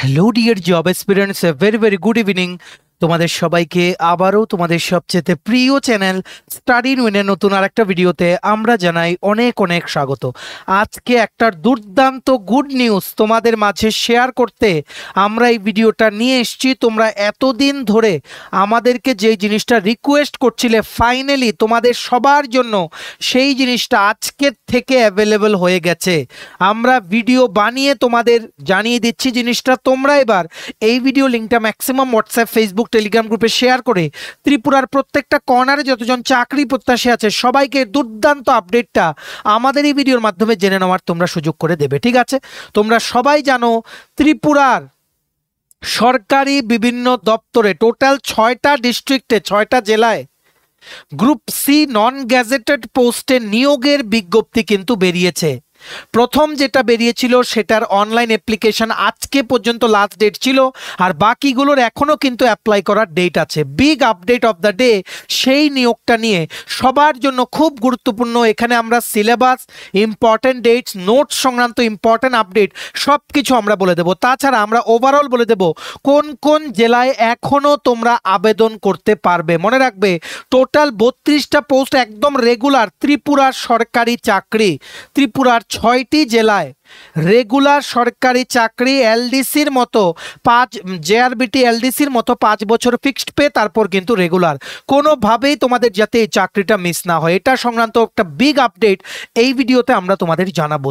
Hello dear job experience, a very very good evening. তোমাদের সবাইকে আবারও তোমাদের সবচেয়ে প্রিয় চ্যানেল স্টাডি ইন উইনের নতুন আর একটা ভিডিওতে আমরা জানাই অনেক অনেক স্বাগত। আজকে একটা দুর্দান্ত গুড নিউজ তোমাদের মাঝে শেয়ার করতে আমরা এই ভিডিওটা নিয়ে এসেছি। তোমরা এতদিন ধরে আমাদেরকে যেই জিনিসটা রিকোয়েস্ট করছিলে, ফাইনালি তোমাদের সবার জন্য সেই জিনিসটা আজকের থেকে অ্যাভেলেবল হয়ে গেছে। আমরা ভিডিও বানিয়ে তোমাদের জানিয়ে দিচ্ছি জিনিসটা। তোমরা এবার এই ভিডিও লিঙ্কটা ম্যাক্সিমাম হোয়াটসঅ্যাপ, ফেসবুক, টেলিগ্রাম গ্রুপে শেয়ার করে ত্রিপুরার প্রত্যেকটা কর্নারে যতজন চাকরি প্রত্যাশী আছে সবাইকে দুর্দান্ত আপডেটটা আমাদের এই ভিডিওর মাধ্যমে জেনে নেওয়ার তোমরা সুযোগ করে দেবে। ঠিক আছে, তোমরা সবাই জানো ত্রিপুরার সরকারি বিভিন্ন দপ্তরে টোটাল 6টা ডিস্ট্রিক্টে 6টা জেলায় গ্রুপ সি নন গ্যাজেটেড পোস্টে নিয়োগের বিজ্ঞপ্তি কিন্তু বেরিয়েছে। প্রথম যেটা বেরিয়েছিল সেটার অনলাইন অ্যাপ্লিকেশন আজকে পর্যন্ত লাস্ট ডেট ছিল, আর বাকিগুলোর এখনও কিন্তু অ্যাপ্লাই করার ডেট আছে। Big update of the day সেই নিয়োগটা নিয়ে সবার জন্য খুব গুরুত্বপূর্ণ। এখানে আমরা সিলেবাস, ইম্পর্টেন্ট ডেটস, নোটস সংক্রান্ত ইম্পর্টেন্ট আপডেট সব কিছু আমরা বলে দেবো। তাছাড়া আমরা ওভারঅল বলে দেবো কোন কোন জেলায় এখনও তোমরা আবেদন করতে পারবে। মনে রাখবে টোটাল 32টা পোস্ট একদম রেগুলার ত্রিপুরার সরকারি চাকরি। ত্রিপুরার 6টি জেলায় রেগুলার সরকারি চাকরি, এলডিসির মতো 5 জেআরবিটি এলডিসির মতো 5 বছর ফিক্সড পে, তারপর কিন্তু রেগুলার। কোনোভাবেই তোমাদের যাতে এই চাকরিটা মিস না হয়, এটা সংক্রান্ত একটা বিগ আপডেট এই ভিডিওতে আমরা তোমাদের জানাবো।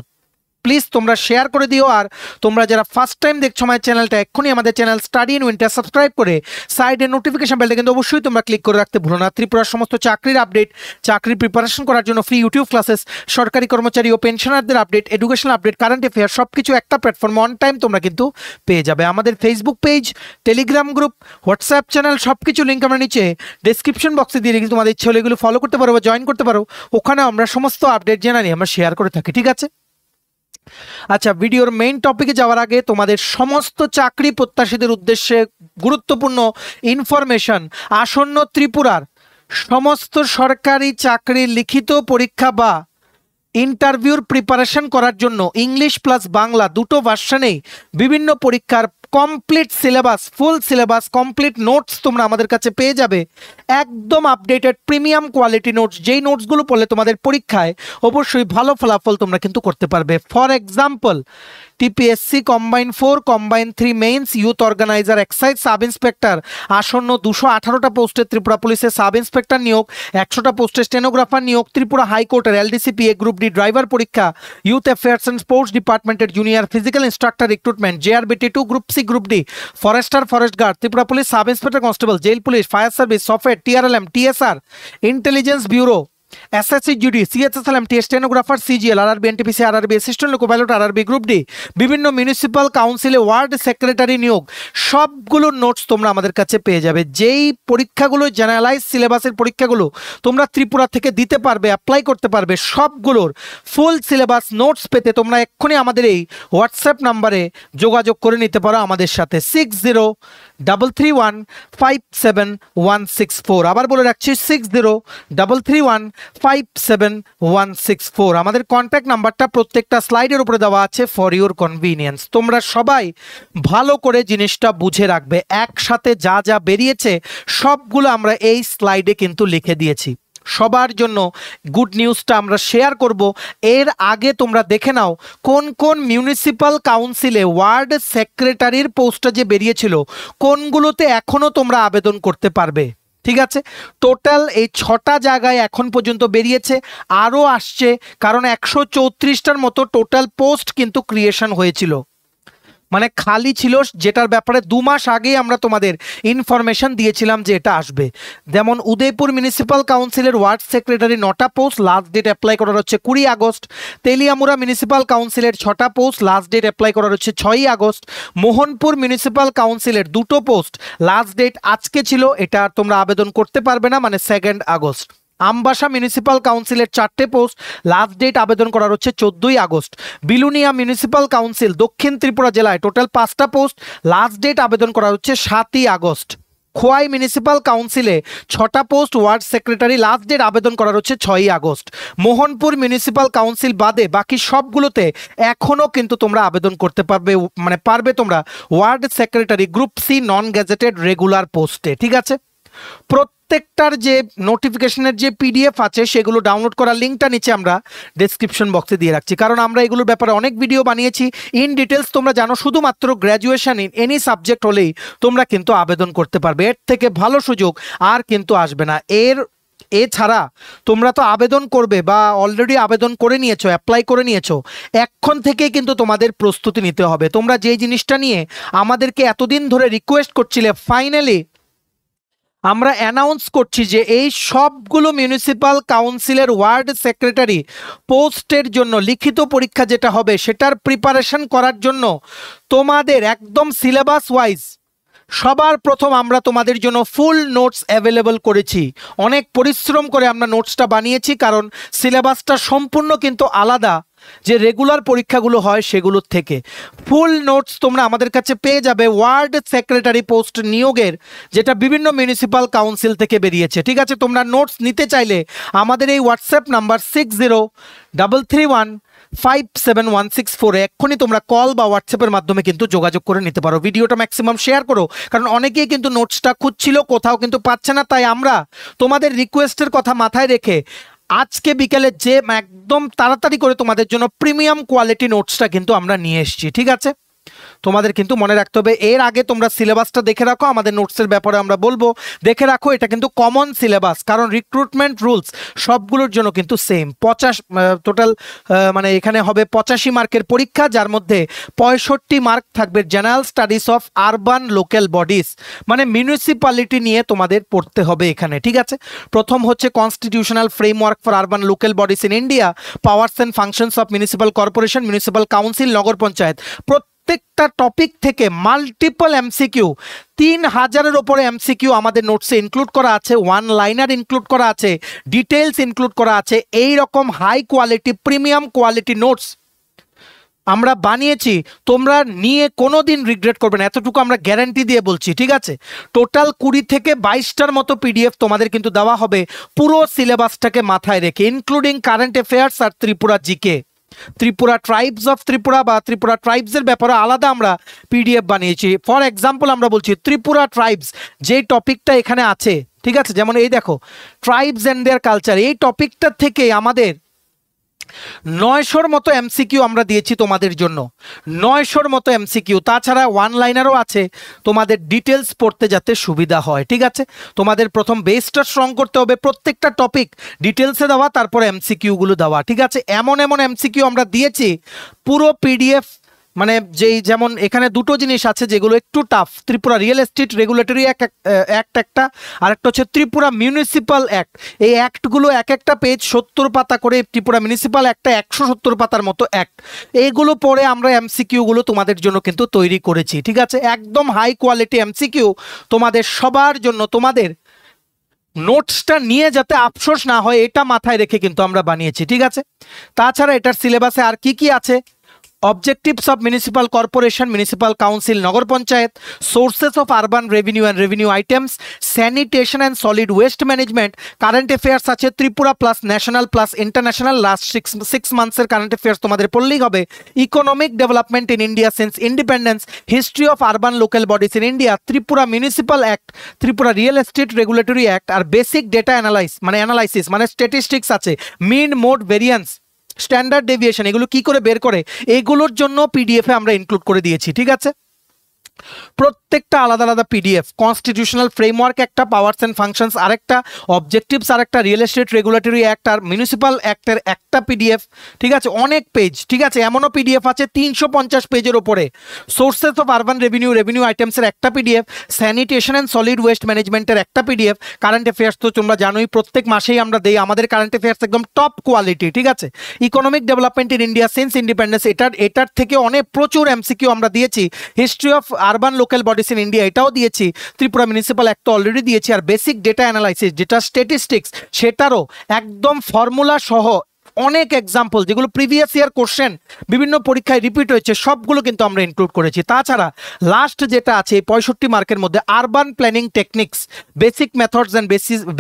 প্লিজ তোমরা শেয়ার করে দিও। আর তোমরা যারা ফার্স্ট টাইম দেখছো আমার চ্যানেলটা, এক্ষুনি আমাদের channel study in winter subscribe করে সাইডে নোটিফিকেশন বেলটা কিন্তু অবশ্যই তোমরা ক্লিক করে রাখতে ভুলো না। ত্রিপুরার সমস্ত চাকরির আপডেট, চাকরির প্রিপারেশন করার জন্য ফ্রি ইউটিউব ক্লাসেস, সরকারি কর্মচারী ও পেনশনারদের update, educational update, current affair সব কিছু একটা প্ল্যাটফর্মে অন টাইম তোমরা কিন্তু পেয়ে যাবে। আমাদের Facebook page, Telegram group, WhatsApp channel সব কিছু লিঙ্ক আমরা নিচে ডিসক্রিপশন বক্সে দিয়ে রেখেছি। তোমাদের ইচ্ছে হলে এগুলো ফলো করতে পারো বা জয়েন করতে পারো। ওখানে আমরা সমস্ত আপডেট জানানি আমরা শেয়ার করে থাকি। ঠিক আছে, আচ্ছা, ভিডিওর মেইন টপিকে যাওয়ার আগে তোমাদের সমস্ত চাকরি প্রত্যাশীদের উদ্দেশ্যে গুরুত্বপূর্ণ ইনফরমেশন। আসন্ন ত্রিপুরার সমস্ত সরকারি চাকরির লিখিত পরীক্ষা বা ইন্টারভিউর প্রিপারেশন করার জন্য ইংলিশ প্লাস বাংলা দুটো ভার্সনেই বিভিন্ন পরীক্ষার complete syllabus, full syllabus, complete notes তোমরা আমাদের কাছে পেয়ে যাবে। একদম আপডেটেড প্রিমিয়াম কোয়ালিটি নোটস, যেই নোটসগুলো পড়লে তোমাদের পরীক্ষায় অবশ্যই ভালো ফলাফল তোমরা কিন্তু করতে পারবে। For example, TPSC combine 4, combine 3 mains, youth organiser, excise sub inspector, আসন্ন 218টা পোস্টে ত্রিপুরা পুলিশের সাব ইন্সপেক্টর নিয়োগ, 100টা পোস্টে স্টেনোগ্রাফার নিয়োগ, ত্রিপুরা হাইকোর্টের LDCP A group D driver পরীক্ষা, ইউথ অ্যাফেয়ার্স অ্যান্ড স্পোর্টস ডিপার্টমেন্টের junior physical instructor recruitment, JRBT 2, group C, group D, forester, forest guard, Tripura police sub inspector constable, jail police, fire service, software, TRLM, TSR, intelligence bureau, SSC GD, CHSLM, stenographer, CGL, RRB, NTPC, RRB assistant loco pilot, RRB group D, বিভিন্ন municipal কাউন্সিলে ward secretary নিয়োগ, সবগুলোর notes তোমরা আমাদের কাছে পেয়ে যাবে। যেই পরীক্ষাগুলো জেনারেলাইজ সিলেবাসের পরীক্ষাগুলো তোমরা ত্রিপুরা থেকে দিতে পারবে, অ্যাপ্লাই করতে পারবে, সবগুলোর ফুল সিলেবাস নোটস পেতে তোমরা এক্ষুনি আমাদের এই হোয়াটসঅ্যাপ নাম্বারে যোগাযোগ করে নিতে পারো আমাদের সাথে 6033157164। আবার বলে রাখছি 6033157164। আমাদের কন্ট্যাক্ট নাম্বারটা প্রত্যেকটা স্লাইডের উপরে দেওয়া আছে ফর ইউর কনভিনিয়েন্স। তোমরা সবাই ভালো করে জিনিসটা বুঝে রাখবে। একসাথে যা যা বেরিয়েছে সবগুলো আমরা এই স্লাইডে কিন্তু লিখে দিয়েছি। সবার জন্য গুড নিউজটা আমরা শেয়ার করব। এর আগে তোমরা দেখে নাও কোন কোন মিউনিসিপ্যাল কাউন্সিলে ওয়ার্ড সেক্রেটারির পোস্টটা যে বেরিয়েছিল কোনগুলোতে এখনও তোমরা আবেদন করতে পারবে। ঠিক আছে, টোটাল এই 6টা জায়গায় এখন পর্যন্ত বেরিয়েছে, আরও আসছে, কারণ 134টার মতো টোটাল পোস্ট কিন্তু ক্রিয়েশন হয়েছিল, মানে খালি ছিল, যেটার ব্যাপারে 2 মাস আগেই আমরা তোমাদের ইনফরমেশন দিয়েছিলাম যে এটা আসবে। যেমন উদয়পুর মিউনিসিপ্যাল কাউন্সিলের ওয়ার্ড সেক্রেটারি 9টা পোস্ট, লাস্ট ডেট অ্যাপ্লাই করার হচ্ছে 20 আগস্ট। তেলিয়ামুড়া মিউনিসিপ্যাল কাউন্সিলের 6টা পোস্ট, লাস্ট ডেট অ্যাপ্লাই করার হচ্ছে 6ই আগস্ট। মোহনপুর মিউনিসিপ্যাল কাউন্সিলের 2টো পোস্ট, লাস্ট ডেট আজকে ছিল, এটা তোমরা আবেদন করতে পারবে না, মানে 2 আগস্ট। আমবাসা মিউনিসিপ্যাল কাউন্সিলের 4টে পোস্ট, লাস্ট ডেট আবেদন করার হচ্ছে 14ই আগস্ট। বিলুনিয়া মিউনিসিপ্যাল কাউন্সিল দক্ষিণ ত্রিপুরা জেলায় টোটাল 5টা পোস্ট, লাস্ট ডেট আবেদন করার হচ্ছে 7ই আগস্ট। খোয়াই মিউনিসিপ্যাল কাউন্সিলে 6টা post ward secretary, last date আবেদন করার হচ্ছে 6ই আগস্ট। মোহনপুর মিউনিসিপ্যাল কাউন্সিল বাদে বাকি সবগুলোতে এখনও কিন্তু তোমরা আবেদন করতে পারবে, মানে পারবে তোমরা ward secretary group C non gazetted regular পোস্টে। ঠিক আছে, প্রত্যেকটার যে নোটিফিকেশনের যে পিডিএফ আছে সেগুলো ডাউনলোড করার লিঙ্কটা নিচে আমরা ডেসক্রিপশন বক্সে দিয়ে রাখছি, কারণ আমরা এগুলোর ব্যাপারে অনেক ভিডিও বানিয়েছি ইন ডিটেলস। তোমরা জানো শুধুমাত্র গ্র্যাজুয়েশন ইন এনি সাবজেক্ট হলেই তোমরা কিন্তু আবেদন করতে পারবে, এর থেকে ভালো সুযোগ আর কিন্তু আসবে না। এছাড়া তোমরা তো আবেদন করবে বা অলরেডি আবেদন করে নিয়েছো, অ্যাপ্লাই করে নিয়েছো, এখন থেকেই কিন্তু তোমাদের প্রস্তুতি নিতে হবে। তোমরা যেই জিনিসটা নিয়ে আমাদেরকে এতদিন ধরে রিকোয়েস্ট করছিলে, ফাইনালি আমরা অ্যানাউন্স করছি যে এই সবগুলো মিউনিসিপ্যাল কাউন্সিলের ওয়ার্ড সেক্রেটারি পোস্টের জন্য লিখিত পরীক্ষা যেটা হবে সেটার প্রিপারেশন করার জন্য তোমাদের একদম সিলেবাস ওয়াইজ সবার প্রথম আমরা তোমাদের জন্য ফুল নোটস অ্যাভেলেবল করেছি। অনেক পরিশ্রম করে আমরা নোটসটা বানিয়েছি, কারণ সিলেবাসটা সম্পূর্ণ কিন্তু আলাদা যে রেগুলার পরীক্ষাগুলো হয় সেগুলোর থেকে। ফুল নোটস তোমরা আমাদের কাছে পেয়ে যাবে ওয়ার্ড সেক্রেটারি পোস্ট নিয়োগের, যেটা বিভিন্ন মিউনিসিপ্যাল কাউন্সিল থেকে বেরিয়েছে। ঠিক আছে, তোমরা নোটস নিতে চাইলে আমাদের এই হোয়াটসঅ্যাপ নাম্বার 6033157164 এক্ষুনি তোমরা কল বা হোয়াটসঅ্যাপের মাধ্যমে কিন্তু যোগাযোগ করে নিতে পারো। ভিডিওটা ম্যাক্সিমাম শেয়ার করো, কারণ অনেকেই কিন্তু নোটসটা খুঁজছিল, কোথাও কিন্তু পাচ্ছে না। তাই আমরা তোমাদের রিকোয়েস্টের কথা মাথায় রেখে আজকে বিকেলে যে একদম তাড়াতাড়ি করে তোমাদের জন্য প্রিমিয়াম কোয়ালিটি নোটসটা কিন্তু আমরা নিয়ে এসেছি। ঠিক আছে, তোমাদের কিন্তু মনে রাখতে হবে, এর আগে তোমরা সিলেবাসটা দেখে রাখো, আমাদের নোটসের ব্যাপারে আমরা বলবো, দেখে রাখো। এটা কিন্তু কমন সিলেবাস, কারণ রিক্রুটমেন্ট রুলস সবগুলোর জন্য কিন্তু সেম। 50 টোটাল মানে এখানে হবে 85 মার্কের পরীক্ষা, যার মধ্যে 65 মার্ক থাকবে general studies of urban local bodies, মানে মিউনিসিপ্যালিটি নিয়ে তোমাদের পড়তে হবে এখানে। ঠিক আছে, প্রথম হচ্ছে constitutional framework for urban local bodies in India, powers and functions of municipal corporation, municipal council, nagar panchayat. প্রত্যেকটা টপিক থেকে মাল্টিপল এমসিকিউ, 3000-এর ওপরে এমসিকিউ আমাদের নোটসে ইনক্লুড করা আছে, ওয়ান লাইনার ইনক্লুড করা আছে, ডিটেলস ইনক্লুড করা আছে। এই রকম high quality premium quality notes আমরা বানিয়েছি, তোমরা নিয়ে কোনো দিন রিগ্রেট করবে না, এতটুকু আমরা গ্যারান্টি দিয়ে বলছি। ঠিক আছে, টোটাল 20 থেকে 22টার মতো পিডিএফ তোমাদের কিন্তু দেওয়া হবে পুরো সিলেবাসটাকে মাথায় রেখে, ইনক্লুডিং কারেন্ট অ্যাফেয়ার্স আর Tripura GK. Tripura tribes of Tripura বা ত্রিপুরা ট্রাইবসের ব্যাপারে আলাদা আমরা পিডিএফ বানিয়েছি। ফর এক্সাম্পল আমরা বলছি ত্রিপুরা ট্রাইবস যেই টপিকটা এখানে আছে, ঠিক আছে, যেমন এই দেখো ট্রাইবস অ্যান্ড দেয়ার কালচার, এই টপিকটা থেকে আমাদের 900-র মতো এমসিকিউ আমরা দিয়েছি তোমাদের জন্য, 900-র মতো এমসিকিউ। তাছাড়া ওয়ান লাইনারও আছে তোমাদের ডিটেলস পড়তে যাতে সুবিধা হয়। ঠিক আছে, তোমাদের প্রথম বেসটা স্ট্রং করতে হবে, প্রত্যেকটা টপিক ডিটেলসে দেওয়া, তারপর এমসিকিউগুলো দেওয়া। ঠিক আছে, এমন এমসিকিউ আমরা দিয়েছি পুরো পিডিএফ, মানে যেমন এখানে দুটো জিনিস আছে যেগুলো একটু tough, Tripura real estate regulatory act একটা, আর একটা হচ্ছে ত্রিপুরা মিউনিসিপ্যাল অ্যাক্ট। এই অ্যাক্টগুলো এক একটা পেজ 70 পাতা করে, ত্রিপুরা মিউনিসিপ্যাল অ্যাক্টটা 170 পাতার মতো অ্যাক্ট। এইগুলো পরে আমরা এমসিকিউগুলো তোমাদের জন্য কিন্তু তৈরি করেছি। ঠিক আছে, একদম হাই কোয়ালিটি এমসিকিউ তোমাদের সবার জন্য, তোমাদের নোটসটা নিয়ে যাতে আফসোস না হয় এটা মাথায় রেখে কিন্তু আমরা বানিয়েছি। ঠিক আছে, তাছাড়া এটার সিলেবাসে আর কি কি আছে, objectives of municipal corporation, municipal council, nagar panchayat, sources of urban revenue and revenue items, sanitation and solid waste management, current affairs আছে Tripura plus national plus international, last 6 মান্থসের কারেন্ট অ্যাফেয়ার্স তোমাদের পড়লেই হবে, economic development in India since independence, history of urban local bodies in India, Tripura municipal act, Tripura real estate regulatory act, আর basic data analysis মানে statistics আছে, mean mode variance, standard deviation, এগুলো কি করে বের করে, এগুলোর জন্য পিডিএফে আমরা ইনক্লুড করে দিয়েছি। ঠিক আছে, প্রত্যেকটা আলাদা আলাদা পিডিএফ, কনস্টিটিউশনাল ফ্রেমওয়ার্ক একটা, পাওয়ার্স অ্যান্ড ফাংশনস আরেকটা, অবজেক্টিভস আরেকটা, রিয়েল এস্টেট রেগুলেটরি অ্যাক্ট আর মিউনিসিপ্যাল অ্যাক্টের একটা পিডিএফ। ঠিক আছে, অনেক পেজ। ঠিক আছে, এমনও পিডিএফ আছে 350 পেজের ওপরে, সোর্সেস অফ আরবান রেভিনিউ আইটেমসের একটা PDF, sanitation and solid waste ম্যানেজমেন্টের একটা পিডিএফ, কারেন্ট অ্যাফেয়ার্স তো তোমরা জানোই প্রত্যেক মাসেই আমরা দেই, আমাদের কারেন্ট অ্যাফেয়ার্স একদম টপ কোয়ালিটি। ঠিক আছে, economic development in India since independence, এটার থেকে অনেক প্রচুর এমসিকিউ আমরা দিয়েছি, history of urban local bodies in India এটাও দিয়েছি, ত্রিপুরা মিউনিসিপ্যাল অ্যাক্ট তো অলরেডি দিয়েছি, আর বেসিক ডেটা অ্যানালাইসিস যেটা স্ট্যাটিস্টিক্স সেটারও একদম ফর্মুলা সহ অনেক এক্সাম্পল যেগুলো প্রিভিয়াস ইয়ার কোশ্চেন বিভিন্ন পরীক্ষায় রিপিট হয়েছে সবগুলো কিন্তু আমরা ইনক্লুড করেছি। তাছাড়া লাস্ট যেটা আছে এই 65 মার্কের মধ্যে urban planning techniques, basic methods and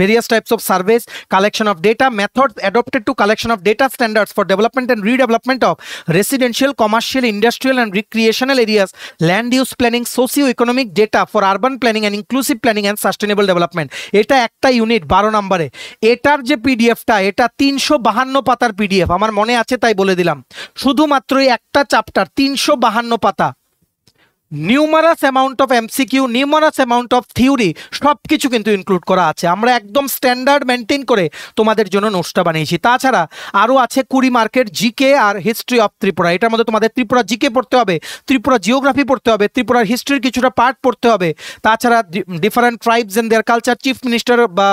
various types of surface, collection of data, methods adopted two collection of data, standards for development and redevelopment of residential, commercial, industrial and recreational areas, land use planning, socio economic data for urban planning and inclusive planning and sustainable development. এটা একটা unit 12 নম্বরে। এটার যে পিডিএফটা এটা 352 পাতার PDF, আমার মনে আছে তাই বলে দিলাম। শুধুমাত্র একটা চ্যাপ্টার 352 পাতা, numerous amount of MCQ, numerous amount of theory সবকিছু কিন্তু ইনক্লুড করা আছে। আমরা একদম স্ট্যান্ডার্ড মেনটেন করে তোমাদের জন্য নোটসটা বানিয়েছি। তাছাড়া আরও আছে 20 মার্কের জিকে আর হিস্ট্রি অফ ত্রিপুরা। এটার মধ্যে তোমাদের ত্রিপুরা জিকে পড়তে হবে, ত্রিপুরা জিওগ্রাফি পড়তে হবে, ত্রিপুরার হিস্ট্রির কিছুটা পার্ট পড়তে হবে। তাছাড়া different tribes and their culture, chief minister বা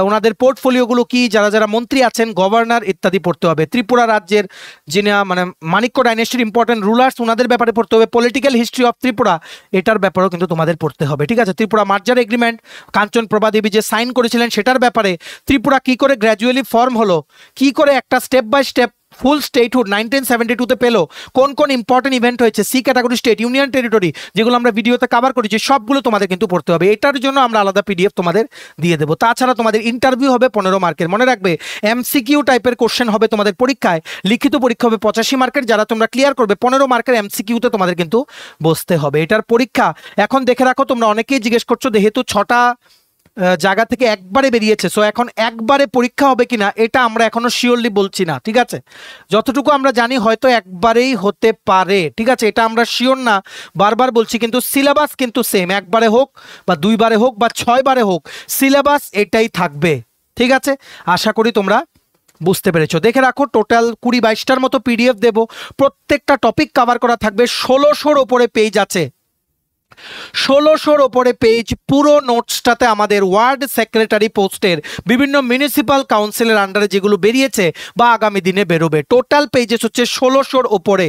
ওনাদের পোর্টফোলিওগুলো কি, যারা যারা মন্ত্রী আছেন, গভর্নর ইত্যাদি পড়তে হবে। ত্রিপুরা রাজ্যের যিনি মানে মাণিক্য ডাইনেস্টির ইম্পর্টেন্ট রুলার্স ওনাদের ব্যাপারে পড়তে হবে। পলিটিক্যাল হিস্ট্রি অফ ত্রিপুরা এটার ব্যাপারেও কিন্তু তোমাদের পড়তে হবে, ঠিক আছে। ত্রিপুরা মার্জার এগ্রিমেন্ট, কাঞ্চন প্রভা দেবী যে সাইন করেছিলেন সেটার ব্যাপারে, ত্রিপুরা কি করে গ্র্যাজুয়ালি ফর্ম হলো, কি করে একটা step by step full statehood 1972-তে পেলো, কোন কোন ইম্পর্টেন্ট ইভেন্ট হয়েছে, C category state, union territory, যেগুলো আমরা ভিডিওতে কভার করেছি সবগুলো তোমাদের কিন্তু পড়তে হবে। এটার জন্য আমরা আলাদা পিডিএফ তোমাদের দিয়ে দেবো। তাছাড়া তোমাদের ইন্টারভিউ হবে 15 মার্কের, মনে রাখবে। এমসিকিউ টাইপের কোশ্চেন হবে তোমাদের পরীক্ষায়, লিখিত পরীক্ষা হবে 85 মার্কের, যারা তোমরা ক্লিয়ার করবে 15 মার্কের এমসিকিউতে তোমাদের কিন্তু বসতে হবে। এটার পরীক্ষা এখন দেখে রাখো, তোমরা অনেকেই জিজ্ঞেস করছো যেহেতু 6টা জায়গা থেকে একবারে বেরিয়েছে, সো এখন একবারে পরীক্ষা হবে কিনা এটা আমরা এখনো শিওরলি বলছি না, ঠিক আছে। যতটুকু আমরা জানি হয়তো একবারেই হতে পারে, ঠিক আছে, এটা আমরা শিওর না, বারবার বলছি। কিন্তু সিলেবাস কিন্তু সেম, একবারে হোক বা 2বারে হোক বা 6বারে হোক, সিলেবাস এটাই থাকবে, ঠিক আছে। আশা করি তোমরা বুঝতে পেরেছো। দেখে রাখো, টোটাল 20-22টার মতো পিডিএফ দেবো, প্রত্যেকটা টপিক কভার করা থাকবে। 1600-র ওপরে পেজ আছে, 1600-র ওপরে পেজ। পুরো নোটসটাতে আমাদের ওয়ার্ড সেক্রেটারি পোস্টের বিভিন্ন মিউনিসিপ্যাল কাউন্সিলের আন্ডারে যেগুলো বেরিয়েছে বা আগামী দিনে বেরোবে, টোটাল পেজেস হচ্ছে 1600-র ওপরে।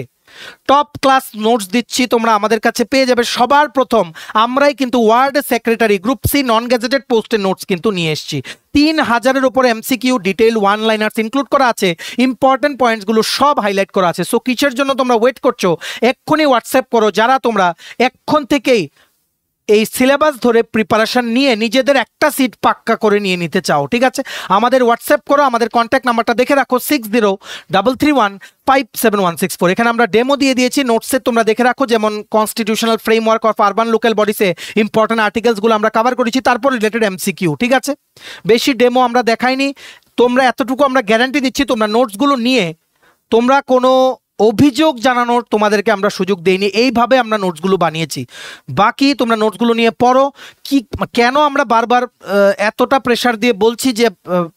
টপ ক্লাস নোটস দিচ্ছি, তোমরা আমাদের কাছে পেয়ে যাবে। সবার প্রথম আমরাই কিন্তু ward secretary group C non gazetted পোস্টের নোটস কিন্তু নিয়ে এসেছি। 3000-এর উপরে MCQ, detail, one liners include করা আছে, ইম্পর্টেন্ট পয়েন্টসগুলো সব হাইলাইট করা আছে। সো কিসের জন্য তোমরা ওয়েট করছো, এক্ষুনি হোয়াটসঅ্যাপ করো যারা তোমরা এখন থেকেই এই সিলেবাস ধরে প্রিপারেশন নিয়ে নিজেদের একটা সিট পাক্কা করে নিয়ে নিতে চাও, ঠিক আছে। আমাদের হোয়াটসঅ্যাপ করো, আমাদের কন্ট্যাক্ট নাম্বারটা দেখে রাখো 6033157164। এখানে আমরা ডেমো দিয়ে দিয়েছি নোটসে, তোমরা দেখে রাখো, যেমন constitutional framework of urban local বডিসে ইম্পর্টেন্ট আর্টিকেলসগুলো আমরা কভার করেছি, তারপর রিলেটেড এমসিকিউ, ঠিক আছে। বেশি ডেমো আমরা দেখাইনি, তোমরা এতটুকু আমরা গ্যারান্টি দিচ্ছি, তোমরা নোটসগুলো নিয়ে তোমরা কোনো অভিযোগ জানানোর তোমাদেরকে আমরা সুযোগ দেইনি, এইভাবে আমরা নোটসগুলো বানিয়েছি। বাকি তোমরা নোটসগুলো নিয়ে পড়ো। কি কেন আমরা বারবার এতটা প্রেশার দিয়ে বলছি যে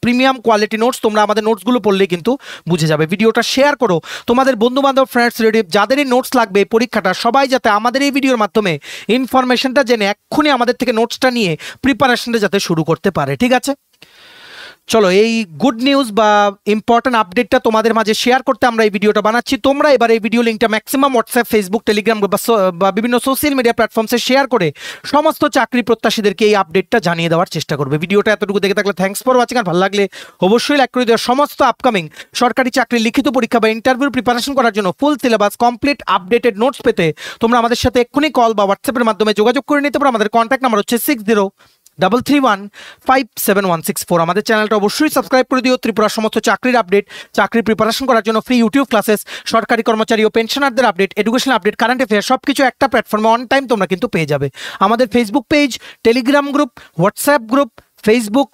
প্রিমিয়াম কোয়ালিটি নোটস, তোমরা আমাদের নোটসগুলো পড়লেই কিন্তু বুঝে যাবে। ভিডিওটা শেয়ার করো তোমাদের বন্ধুবান্ধব, ফ্রেন্ডস, রিলেটিভ, যাদেরই নোটস লাগবে পরীক্ষাটা, সবাই যাতে আমাদের এই ভিডিওর মাধ্যমে ইনফরমেশনটা জেনে এক্ষুনি আমাদের থেকে নোটসটা নিয়ে প্রিপারেশনটা যাতে শুরু করতে পারে, ঠিক আছে। চলো, এই গুড নিউজ বা ইম্পর্টেন্ট আপডেটটা তোমাদের মাঝে শেয়ার করতে আমরা এই ভিডিওটা বানাচ্ছি। তোমরা এবার এই ভিডিও লিঙ্কটা ম্যাক্সিমাম হোয়াটসঅ্যাপ, ফেসবুক, টেলিগ্রাম বা বিভিন্ন সোশ্যাল মিডিয়া প্ল্যাটফর্মসে শেয়ার করে সমস্ত চাকরি প্রত্যাশীদেরকে এই আপডেটটা জানিয়ে দেওয়ার চেষ্টা করবে। ভিডিওটা এতটুকু দেখে থাকলে থ্যাঙ্কস ফর ওয়াচিং, আর ভালো লাগলে অবশ্যই লাইক করে দেওয়া। সমস্ত আপকামিং সরকারি চাকরির লিখিত পরীক্ষা বা ইন্টারভিউ প্রিপারেশন করার জন্য full syllabus, complete updated notes পেতে তোমরা আমাদের সাথে এক্ষুনি কল বা হোয়াটসঅ্যাপের মাধ্যমে যোগাযোগ করে নিতে পারো। আমাদের কন্ট্যাক্ট নাম্বার হচ্ছে 6033157164। আমাদের চ্যানেলটা অবশ্যই সাবস্ক্রাইব করে দিও। ত্রিপুরার সমস্ত চাকরির আপডেট, চাকরির প্রিপারেশন করার জন্য ফ্রি ইউটিউব ক্লাসেস, সরকারি কর্মচারী ও পেনশনারদের update, educational update, current affair সবকিছু একটা প্ল্যাটফর্মে অন টাইম তোমরা কিন্তু পেয়ে যাবে। আমাদের Facebook page, Telegram group, WhatsApp group, Facebook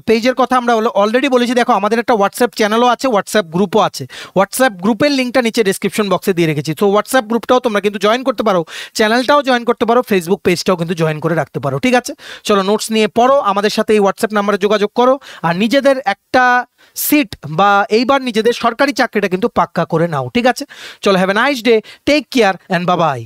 পেজের কথা আমরা অলরেডি বলেছি। দেখো, আমাদের একটা হোয়াটসঅ্যাপ চ্যানেলও আছে, হোয়াটসঅ্যাপ গ্রুপও আছে। হোয়াটসঅ্যাপ গ্রুপের লিঙ্কটা নিচে ডেসক্রিপশন বক্সে দিয়ে রেখেছি। তো হোয়াটসঅ্যাপ গ্রুপটাও তোমরা কিন্তু জয়েন করতে পারো, চ্যানেলটাও জয়েন করতে পারো, ফেসবুক পেজটাও কিন্তু জয়েন করে রাখতে পারো, ঠিক আছে। চলো, নোটস নিয়ে পড়ো, আমাদের সাথে এই হোয়াটসঅ্যাপ নাম্বারে যোগাযোগ করো, আর নিজেদের একটা সিট বা এইবার নিজেদের সরকারি চাকরিটা কিন্তু পাক্কা করে নাও, ঠিক আছে। চলো, have a nice day, take care and bye by.